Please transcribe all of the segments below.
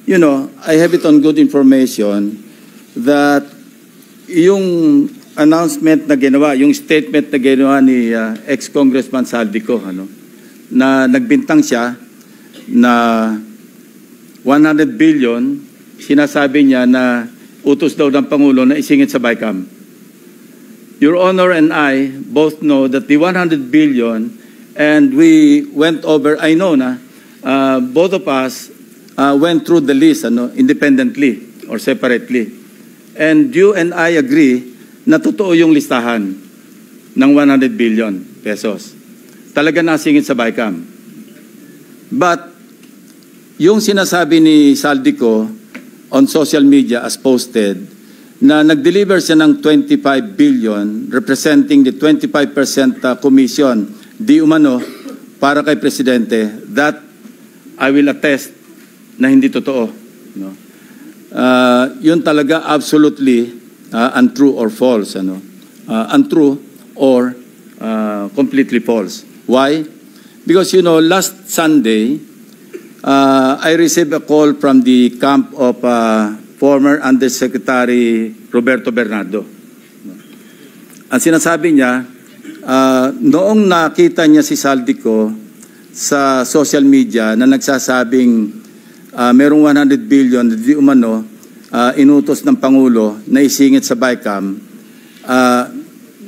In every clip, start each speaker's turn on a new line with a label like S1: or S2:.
S1: you know, I have it on good information that yung announcement na ginawa, yung statement na ginawa ni ex-Congressman Saldico, na nagbintang siya na 100 billion, sinasabi niya na utos daw ng Pangulo na isingit sa BICAM. Your Honor and I both know that the 100 billion, and we went over, I know na, both of us went through the list independently or separately. And you and I agree na totoo yung listahan ng 100 billion pesos. Talaga nasingit sa BICAM. But yung sinasabi ni Saldico on social media as posted na nag-deliver siya ng 25 billion representing the 25% commission di umano para kay Presidente, that I will attest na hindi totoo. Yun talaga absolutely untrue or false. Untrue or completely false. Why? Because, you know, last Sunday, I received a call from the camp of former Undersecretary Roberto Bernardo. Ang sinasabi niya, noong nakita niya si Saldico sa social media na nagsasabing merong 100 billion di umano inutos ng Pangulo na isingit sa BICAM,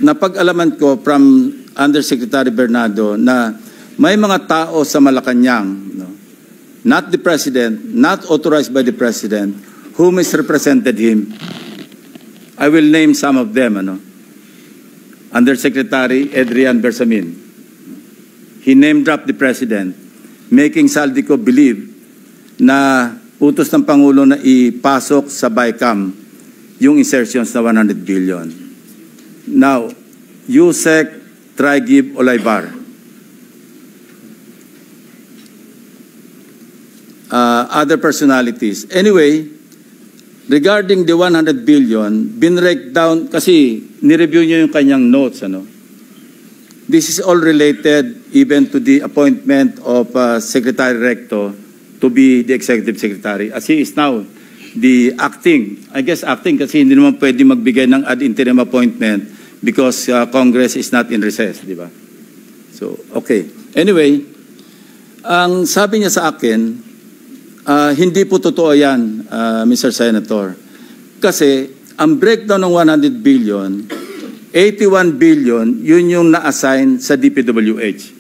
S1: napag-alaman ko from Undersecretary Bernardo na may mga tao sa Malacanang, not the President, not authorized by the President, who misrepresented him. I will name some of them. Undersecretary Adrian Bersamin. He name-dropped the President, making Saldico believe na utos ng Pangulo na ipasok sa BICAM yung insertions na 100 billion. Now, Yusek Traigib Olaybar. Other personalities. Anyway, regarding the 100 billion, binrake down, kasi nireview niyo yung kanyang notes. This is all related even to the appointment of Secretary Recto to be the Executive Secretary. As he is now the acting, I guess acting kasi hindi naman pwede magbigay ng ad interim appointment because Congress is not in recess, di ba? So, okay. Anyway, ang sabi niya sa akin, hindi po totoo yan, Mr. Senator. Kasi ang breakdown ng 100 billion, 81 billion, yun yung na-assign sa DPWH.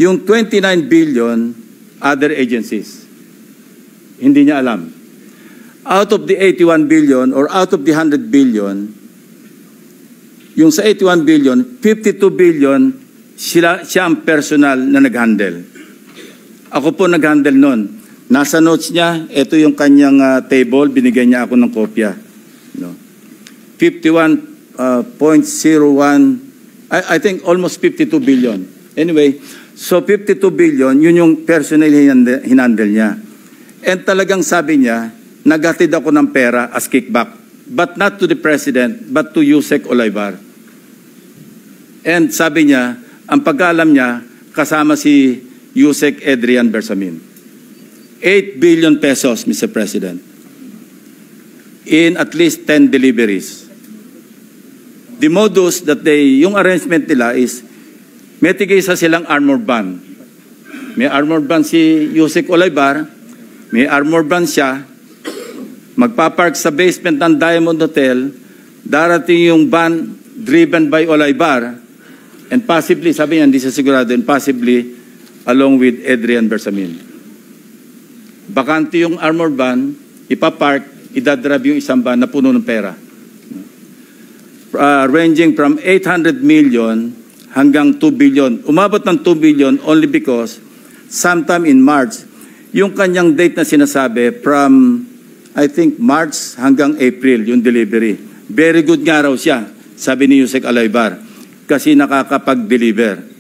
S1: Yung 29 billion, other agencies. Hindi niya alam. Out of the 81 billion or out of the 100 billion, yung sa 81 billion, 52 billion, siya ang personal na nag-handle. Ako po nag-handle nun. Nasa notes niya, ito yung kanyang table, binigay niya ako ng kopya. 51.01, I think almost 52 billion. Anyway, so 52 billion, yun yung personal hinandle niya. And talagang sabi niya, naghatid ako ng pera as kickback. But not to the President, but to Yusek Olaybar. And sabi niya, ang pagkaalam niya, kasama si Yusek Adrian Bersamin. 8 billion pesos, Mr. President. In at least 10 deliveries. The modus that yung arrangement nila is, may tigisa silang armored van. May armored van si Yusek Olaybar, may armored van siya, magpapark sa basement ng Diamond Hotel, darating yung van driven by Olaybar, and possibly, sabi niya, hindi siya sigurado, and possibly along with Adrian Bersamin. Bakante yung armored van, ipapark, idadrive yung isang van na puno ng pera. Ranging from 800 million hanggang 2 billion. Umabot ng 2 billion only because sometime in March, yung kanyang date na sinasabi from, I think, March hanggang April, yung delivery. Very good nga raw siya, sabi ni Yusek Olaybar, kasi nakakapag-deliver.